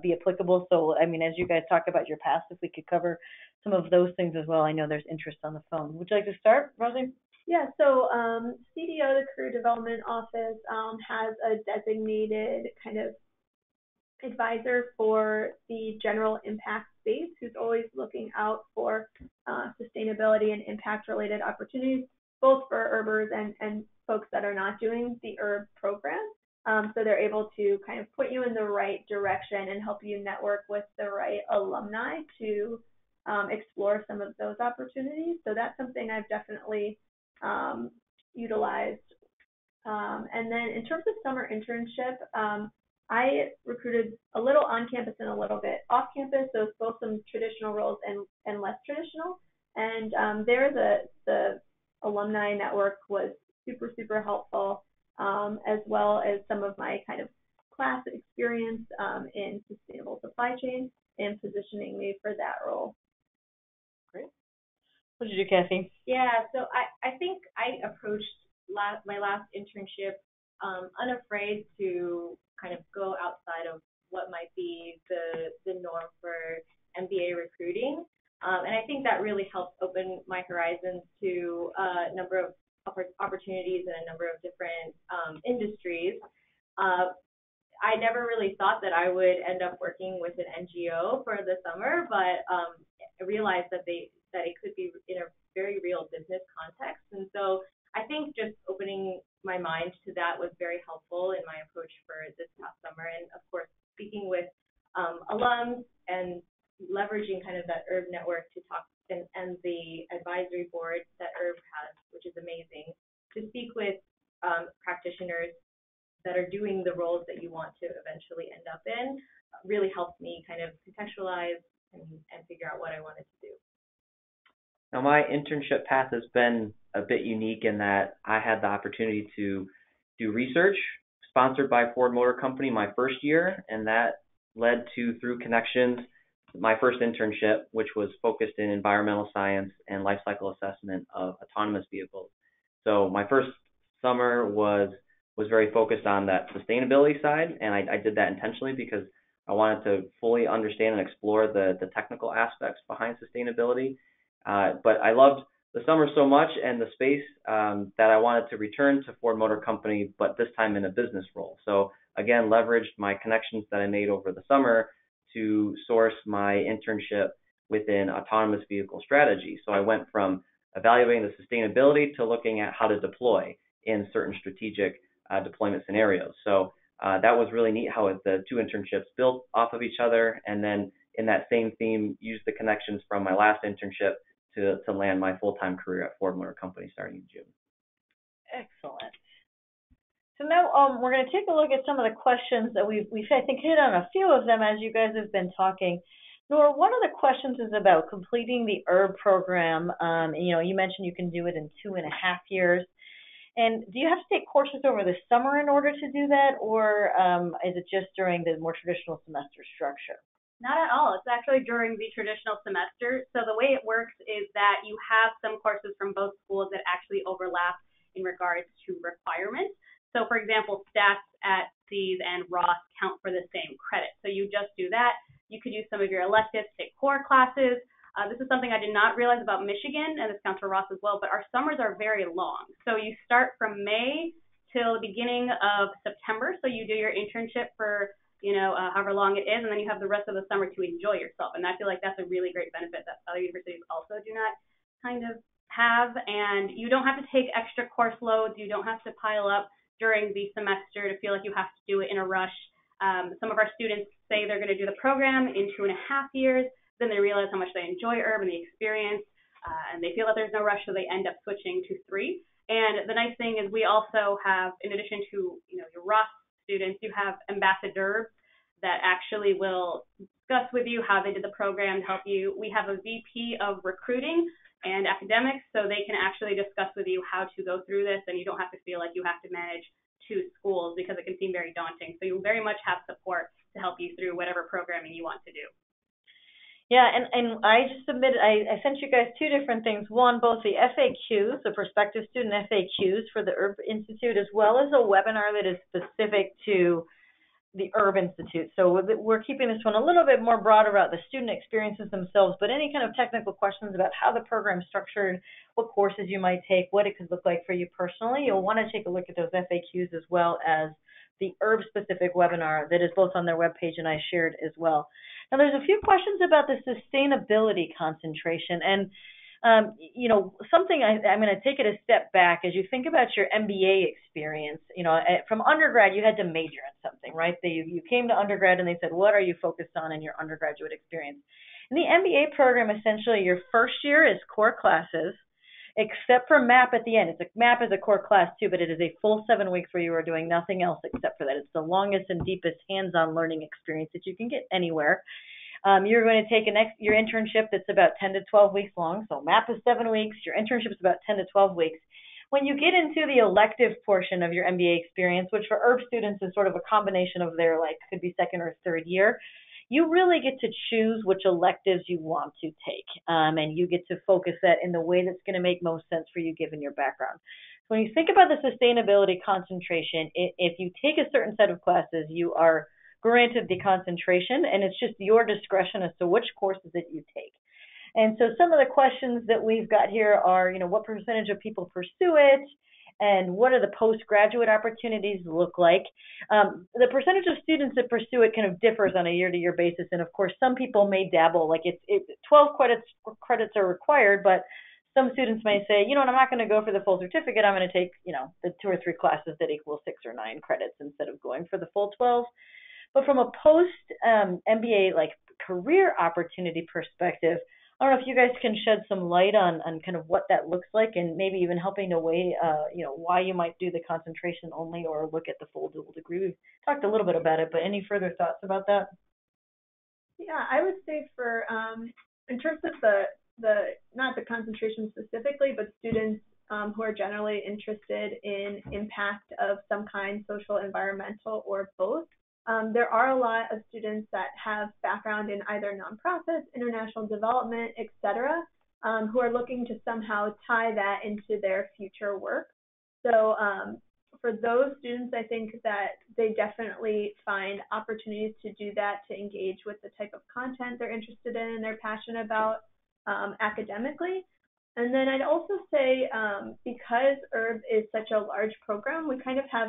be applicable. So, I mean, as you guys talk about your past, if we could cover some of those things as well. I know there's interest on the phone. Would you like to start, Rosie? Yeah, so CDO, the Career Development Office, has a designated kind of advisor for the general impact space who's always looking out for sustainability and impact-related opportunities, both for URBers and folks that are not doing the URB program. So they're able to kind of put you in the right direction and help you network with the right alumni to explore some of those opportunities. So that's something I've definitely utilized. And then in terms of summer internship, I recruited a little on campus and a little bit off campus, so it's both some traditional roles and less traditional. And there the alumni network was super helpful, as well as some of my kind of class experience in sustainable supply chain and positioning me for that role. Great. What did you do, Kathy? Yeah, so I think I approached my last internship unafraid to kind of go outside of what might be the norm for MBA recruiting. And I think that really helped open my horizons to a number of opportunities in a number of different industries. I never really thought that I would end up working with an NGO for the summer, but I realized that it could be in a very real business context. And so I think just opening my mind to that was very helpful in my approach for this past summer. And of course, speaking with alums and leveraging kind of that URB network to talk and the advisory board that URB has, which is amazing, to speak with practitioners that are doing the roles that you want to eventually end up in, really helped me kind of contextualize and figure out what I wanted to do. Now, my internship path has been a bit unique in that I had the opportunity to do research sponsored by Ford Motor Company my first year, and that led to, through connections, my first internship, which was focused in environmental science and life cycle assessment of autonomous vehicles. So my first summer was very focused on that sustainability side, and I did that intentionally because I wanted to fully understand and explore the technical aspects behind sustainability. But I loved the summer so much and the space that I wanted to return to Ford Motor Company, but this time in a business role. So again, leveraged my connections that I made over the summer to source my internship within autonomous vehicle strategy. So I went from evaluating the sustainability to looking at how to deploy in certain strategic deployment scenarios. So that was really neat how the two internships built off of each other, and then in that same theme, used the connections from my last internship to land my full-time career at Ford Motor Company starting in June. Excellent. So now we're going to take a look at some of the questions that we've I think hit on a few of them as you guys have been talking. Nora, one of the questions is about completing the URB program. You mentioned you can do it in 2.5 years. And do you have to take courses over the summer in order to do that, or is it just during the more traditional semester structure? Not at all. It's actually during the traditional semester. So the way it works is that you have some courses from both schools that actually overlap in regards to requirements. So for example, stats at C's and Ross count for the same credit. So you just do that. You could use some of your electives, take core classes. This is something I did not realize about Michigan, and this counts for Ross as well, but our summers are very long. So you start from May till the beginning of September. So you do your internship for however long it is, and then you have the rest of the summer to enjoy yourself. And I feel like that's a really great benefit that other universities also do not kind of have. And you don't have to take extra course loads. You don't have to pile up during the semester to feel like you have to do it in a rush. Some of our students say they're going to do the program in 2.5 years. Then they realize how much they enjoy URB and the experience, and they feel that there's no rush, so they end up switching to 3. And the nice thing is we also have, in addition to your Ross students, you have ambassadors that actually will discuss with you how they did the program to help you. We have a VP of recruiting and academics, so they can actually discuss with you how to go through this, and you don't have to feel like you have to manage 2 schools because it can seem very daunting. So you very much have support to help you through whatever programming you want to do. Yeah, and I just submitted, I sent you guys 2 different things. One, both the FAQs, the prospective student FAQs for the URB Institute, as well as a webinar that is specific to the URB Institute. So we're keeping this one a little bit more broad about the student experiences themselves, but any kind of technical questions about how the program is structured, what courses you might take, what it could look like for you personally, you'll want to take a look at those FAQs as well as the URB-specific webinar that is both on their webpage and I shared as well. Now, there's a few questions about the sustainability concentration, and something I'm going to take it a step back as you think about your MBA experience. From undergrad, you had to major in something, right? You came to undergrad and they said, what are you focused on in your undergraduate experience? In the MBA program, essentially, your first year is core classes, except for MAP at the end. MAP is a core class too, but it is a full 7 weeks where you are doing nothing else except for that. It's the longest and deepest hands-on learning experience that you can get anywhere. You're going to take your internship that's about 10 to 12 weeks long. So MAP is 7 weeks. Your internship is about 10 to 12 weeks. When you get into the elective portion of your MBA experience, which for URB students is sort of a combination of their could be second or third year, you really get to choose which electives you want to take, and you get to focus that in the way that's going to make most sense for you given your background. So when you think about the sustainability concentration, if you take a certain set of classes, you are granted the concentration, and it's just your discretion as to which courses that you take. And so some of the questions that we've got here are, what percentage of people pursue it, and what do the postgraduate opportunities look like? The percentage of students that pursue it kind of differs on a year-to-year basis, and of course, some people may dabble. 12 credits are required, but some students may say, I'm not going to go for the full certificate. I'm going to take, the 2 or 3 classes that equal 6 or 9 credits instead of going for the full 12. But from a post-MBA career opportunity perspective, I don't know if you guys can shed some light on kind of what that looks like, and maybe even helping to weigh, why you might do the concentration only or look at the full dual degree. We've talked a little bit about it, but any further thoughts about that? Yeah, I would say for in terms of the not the concentration specifically, but students who are generally interested in impact of some kind, social, environmental, or both. There are a lot of students that have background in either nonprofits, international development, etc., who are looking to somehow tie that into their future work. So for those students, I think that they definitely find opportunities to do that, to engage with the type of content they're interested in and they're passionate about academically. And then I'd also say because URB is such a large program, we kind of have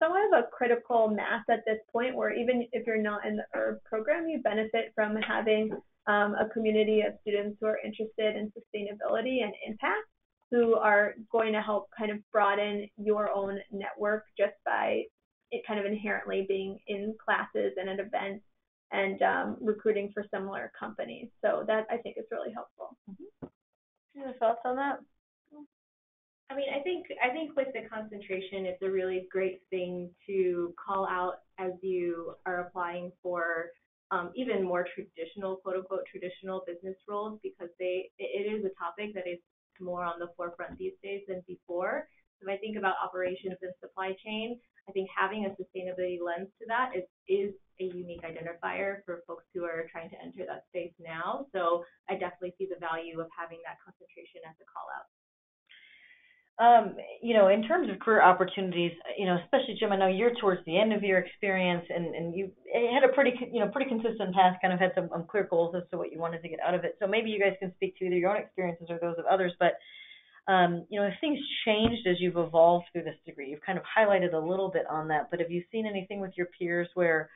somewhat of a critical mass at this point where even if you're not in the URB program, you benefit from having a community of students who are interested in sustainability and impact, who are going to help kind of broaden your own network just by it kind of inherently being in classes and at events and recruiting for similar companies. So that I think is really helpful. Mm-hmm. Any thoughts on that? I mean, I think with the concentration, it's a really great thing to call out as you are applying for even more traditional, quote unquote, traditional business roles, because it is a topic that is more on the forefront these days than before. So if I think about operations and supply chain, I think having a sustainability lens to that is a unique identifier for folks who are trying to enter that space now. So I definitely see the value of having that concentration as a call out. In terms of career opportunities, especially Jim, I know you're towards the end of your experience and you had a pretty consistent path, kind of had some clear goals as to what you wanted to get out of it. So maybe you guys can speak to either your own experiences or those of others, but if things changed as you've evolved through this degree, you've kind of highlighted a little bit on that, but have you seen anything with your peers where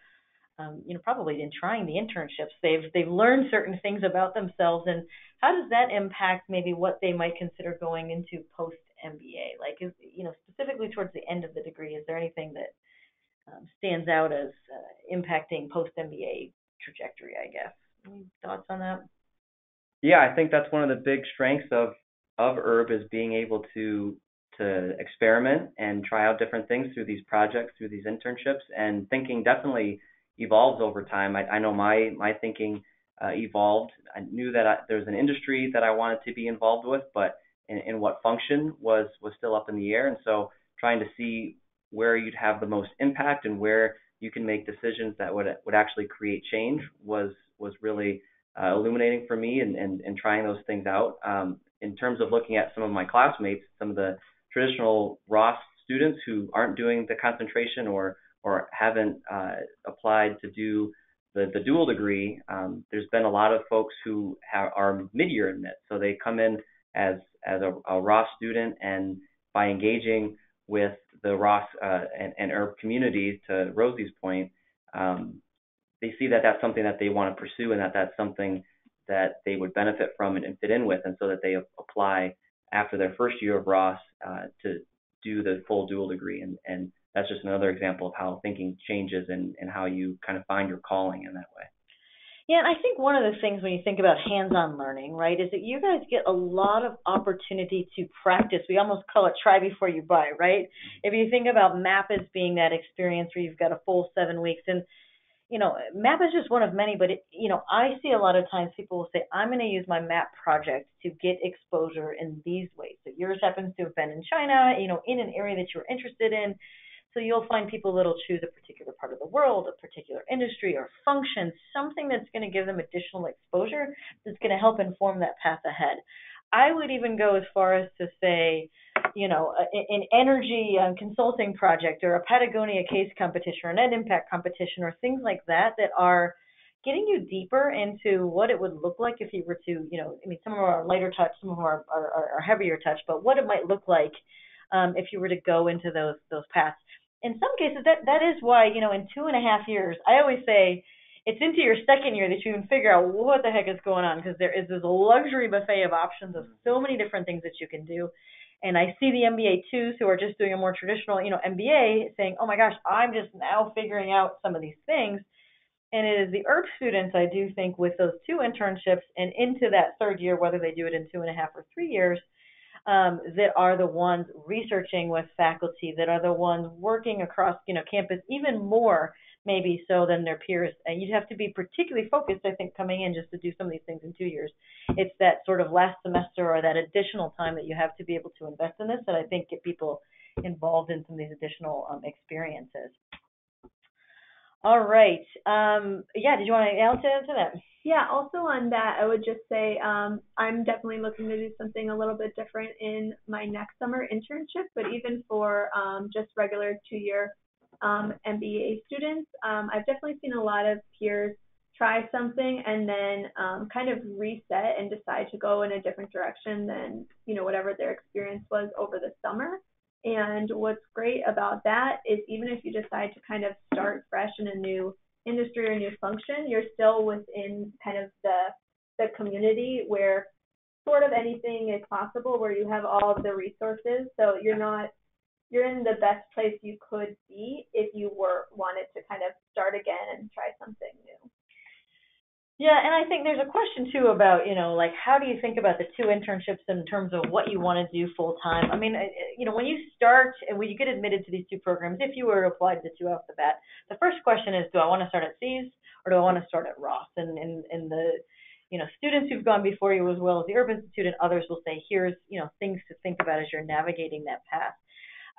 probably in trying the internships, they've learned certain things about themselves, and how does that impact maybe what they might consider going into post MBA? Like, specifically towards the end of the degree, is there anything that stands out as impacting post MBA trajectory, I guess? Any thoughts on that? Yeah, I think that's one of the big strengths of Herb, is being able to experiment and try out different things through these projects, through these internships, and thinking definitely evolves over time. I know my thinking evolved. I knew that there was an industry that I wanted to be involved with, but in what function was still up in the air. And so trying to see where you'd have the most impact and where you can make decisions that would actually create change was really illuminating for me, and trying those things out. In terms of looking at some of my classmates, some of the traditional Ross students who aren't doing the concentration or haven't applied to do the dual degree, there's been a lot of folks who are mid-year admit. So they come in as a Ross student, and by engaging with the Ross and Herb communities, to Rosie's point, they see that that's something that they want to pursue, and that's something that they would benefit from and fit in with, and so that they apply after their first year of Ross to do the full dual degree. And that's just another example of how thinking changes and how you kind of find your calling in that way. Yeah, and I think one of the things when you think about hands-on learning, right, is that you guys get a lot of opportunity to practice. We almost call it try before you buy, right? If you think about MAP as being that experience where you've got a full 7 weeks, and MAP is just one of many, but I see a lot of times people will say, I'm going to use my MAP project to get exposure in these ways. So yours happens to have been in China, in an area that you're interested in. So you'll find people that'll choose a particular part of the world, a particular industry or function, something that's going to give them additional exposure that's going to help inform that path ahead. I would even go as far as to say, an energy consulting project, or a Patagonia case competition, or an Ed Impact competition, or things like that are getting you deeper into what it would look like if you were to, some of them are lighter touch, some of them are heavier touch, but what it might look like if you were to go into those paths. In some cases, that is why, in 2.5 years, I always say it's into your second year that you can figure out what the heck is going on, because there is this luxury buffet of options of so many different things that you can do. And I see the MBA twos who are just doing a more traditional, MBA saying, oh my gosh, I'm just now figuring out some of these things. And it is the Herb students, I do think, with those 2 internships and into that third year, whether they do it in 2.5 or 3 years, that are the ones researching with faculty, that are the ones working across, campus even more maybe so than their peers. And you'd have to be particularly focused, I think, coming in just to do some of these things in 2 years. It's that sort of last semester or that additional time that you have to be able to invest in this that I think get people involved in some of these additional experiences. All right. Did you want to add to that? Yeah, also on that, I would just say I'm definitely looking to do something a little bit different in my next summer internship, but even for just regular 2-year MBA students, I've definitely seen a lot of peers try something and then kind of reset and decide to go in a different direction than, whatever their experience was over the summer. And what's great about that is even if you decide to kind of start fresh in a new industry or a new function, you're still within kind of the community where sort of anything is possible, where you have all of the resources. So you're in the best place you could be if you wanted to kind of start again and try something new. Yeah, and I think there's a question too about, how do you think about the 2 internships in terms of what you want to do full time? I mean, when you start and when you get admitted to these 2 programs, if you were to apply to the 2 off the bat, the first question is, do I want to start at C's or do I want to start at Ross? And the students who've gone before you, as well as the Herb Institute and others, will say, here's things to think about as you're navigating that path.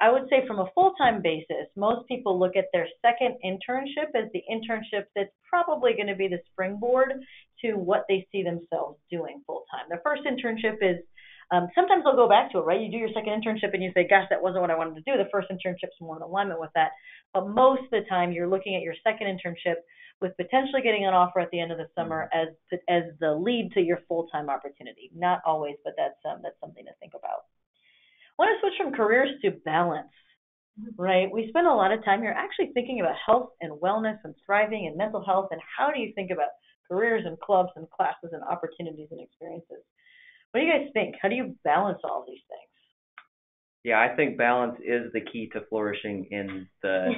I would say from a full-time basis, most people look at their second internship as the internship that's probably going to be the springboard to what they see themselves doing full-time. The first internship is, sometimes they'll go back to it, right? You do your second internship and you say, gosh, that wasn't what I wanted to do. The first internship's more in alignment with that. But most of the time, you're looking at your second internship with potentially getting an offer at the end of the summer as the lead to your full-time opportunity. Not always, but that's something to think about. I want to switch from careers to balance. right? We spend a lot of time here actually thinking about health and wellness and thriving and mental health, and how do you think about careers and clubs and classes and opportunities and experiences? What do you guys think? How do you balance all these things? Yeah, I think balance is the key to flourishing in the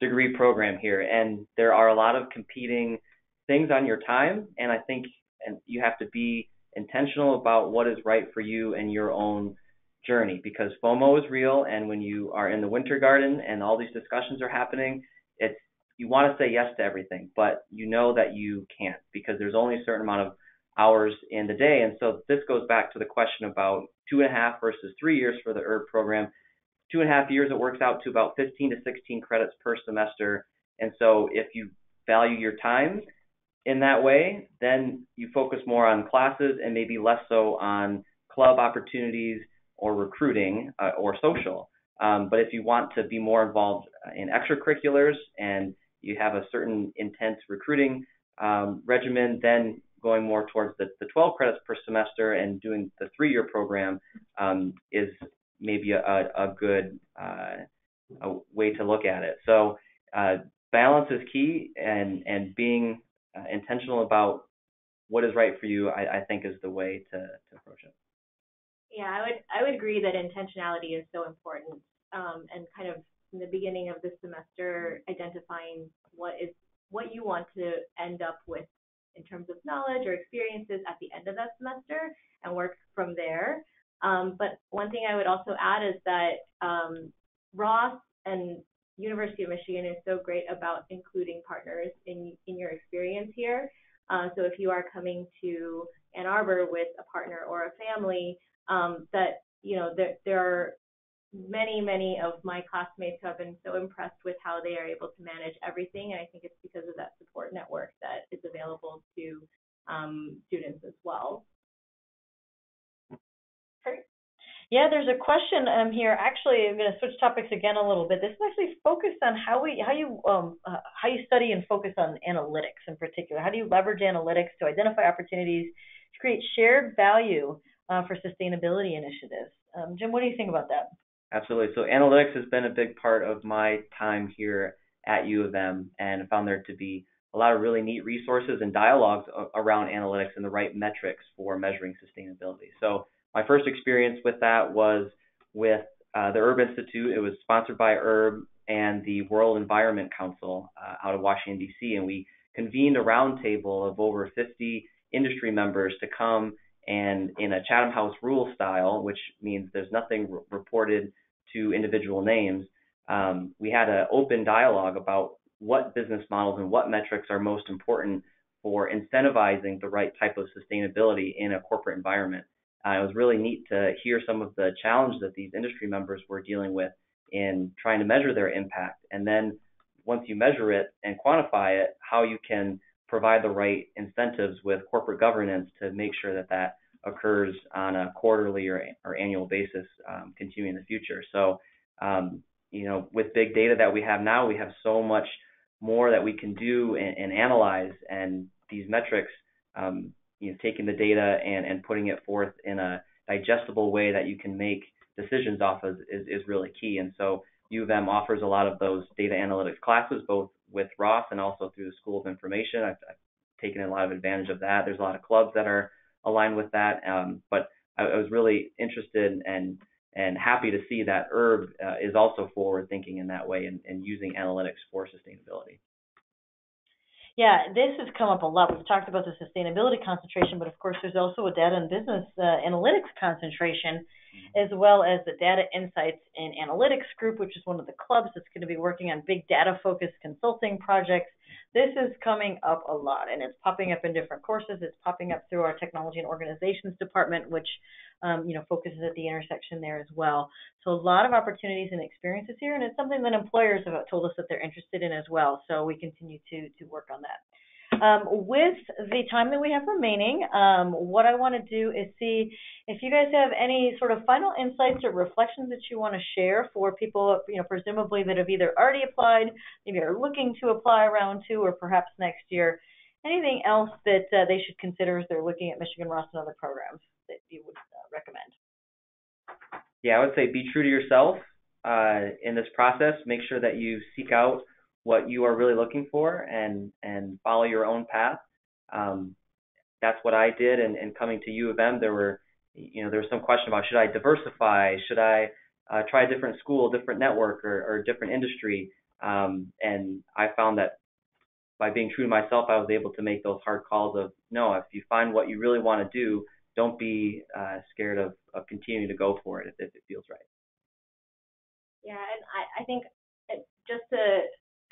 degree program here. And there are a lot of competing things on your time, and I think you have to be intentional about what is right for you and your own journey, because FOMO is real, and when you are in the winter garden and all these discussions are happening, it's you want to say yes to everything, but you know that you can't because there's only a certain amount of hours in the day. And so this goes back to the question about 2.5 versus 3 years for the herb program. 2.5 years, it works out to about 15 to 16 credits per semester. And so if you value your time in that way, then you focus more on classes and maybe less so on club opportunities or recruiting or social. But if you want to be more involved in extracurriculars and you have a certain intense recruiting regimen, then going more towards the 12 credits per semester and doing the 3-year program is maybe a good way to look at it. So balance is key, and being intentional about what is right for you, I think, is the way to approach it. Yeah, I would agree that intentionality is so important, and kind of in the beginning of the semester, identifying what you want to end up with in terms of knowledge or experiences at the end of that semester, and work from there. But one thing I would also add is that Ross and University of Michigan is so great about including partners in your experience here. So if you are coming to Ann Arbor with a partner or a family, that there are many of my classmates who have been so impressed with how they are able to manage everything, and I think it's because of that support network that is available to students as well. Yeah, there's a question here. Actually, I'm going to switch topics again a little bit. This is actually focused on how you study and focus on analytics in particular. How do you leverage analytics to identify opportunities to create shared value for sustainability initiatives? Jim, what do you think about that? Absolutely. So analytics has been a big part of my time here at U of M, and I found there to be a lot of really neat resources and dialogues around analytics and the right metrics for measuring sustainability. So my first experience with that was with the Herb Institute. It was sponsored by Herb and the World Environment Council out of Washington, D.C., and we convened a roundtable of over 50 industry members to come and in a Chatham House rule style, which means there's nothing reported to individual names, we had an open dialogue about what business models and what metrics are most important for incentivizing the right type of sustainability in a corporate environment. It was really neat to hear some of the challenges that these industry members were dealing with in trying to measure their impact. And then once you measure it and quantify it, how you can provide the right incentives with corporate governance to make sure that that occurs on a quarterly or annual basis, continuing in the future. So, with big data that we have now, we have so much more that we can do and analyze, and these metrics, taking the data and putting it forth in a digestible way that you can make decisions off of is really key. And so U of M offers a lot of those data analytics classes, both with Ross and also through the School of Information. I've taken a lot of advantage of that. There's a lot of clubs that are aligned with that, but I was really interested and happy to see that Herb is also forward thinking in that way and using analytics for sustainability. Yeah, this has come up a lot. We've talked about the sustainability concentration, but of course there's also a data and business analytics concentration, as well as the data insights and analytics group, which is one of the clubs that's going to be working on big data-focused consulting projects. This is coming up a lot, and it's popping up in different courses. It's popping up through our technology and organizations department, which focuses at the intersection there as well. So a lot of opportunities and experiences here, and it's something that employers have told us that they're interested in as well. So we continue to work on that. With the time that we have remaining, what I want to do is see if you guys have any sort of final insights or reflections that you want to share for people, presumably that have either already applied, maybe are looking to apply round 2, or perhaps next year. Anything else that they should consider as they're looking at Michigan Ross and other programs that you would recommend? Yeah, I would say be true to yourself. in this process, make sure that you seek out what you are really looking for and follow your own path. That's what I did. And coming to U of M, there was some question about, should I diversify? Should I try a different school, different network, or different industry? And I found that by being true to myself, I was able to make those hard calls of, no, if you find what you really want to do, don't be scared of continuing to go for it if it feels right. Yeah, and I think just to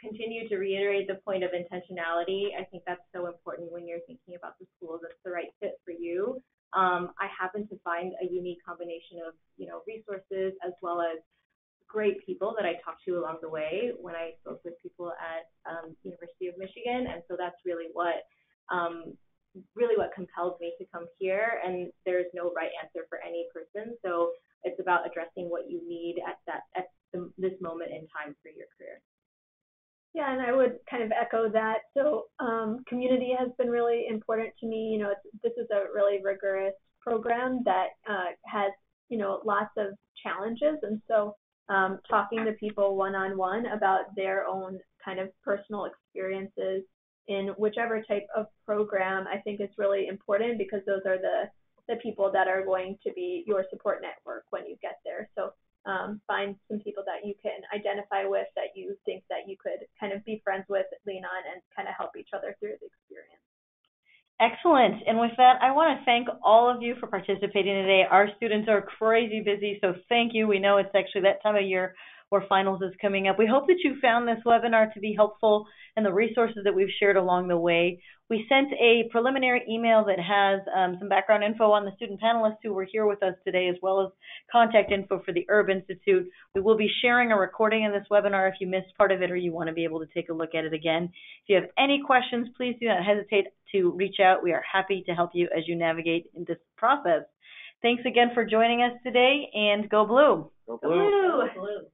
continue to reiterate the point of intentionality, I think that's so important when you're thinking about the school that's the right fit for you. I happen to find a unique combination of, resources as well as great people that I talked to along the way when I spoke with people at University of Michigan, and so that's really what compelled me to come here. And there's no right answer for any person, so it's about addressing what you need at this moment in time for your career. Yeah, and I would kind of echo that. So community has been really important to me. This is a really rigorous program that has, lots of challenges. And so talking to people one-on-one about their own kind of personal experiences in whichever type of program, I think is really important, because those are the people that are going to be your support network when you get there. So find some people that you can identify with, that you think that you could kind of be friends with, lean on, and kind of help each other through the experience. Excellent. And with that, I want to thank all of you for participating today. Our students are crazy busy, so thank you. We know it's actually that time of year where finals is coming up. We hope that you found this webinar to be helpful and the resources that we've shared along the way. We sent a preliminary email that has some background info on the student panelists who were here with us today, as well as contact info for the Herb Institute. We will be sharing a recording of this webinar if you missed part of it or you want to be able to take a look at it again. If you have any questions, please do not hesitate to reach out. We are happy to help you as you navigate in this process. Thanks again for joining us today, and go blue. Go blue. Go blue.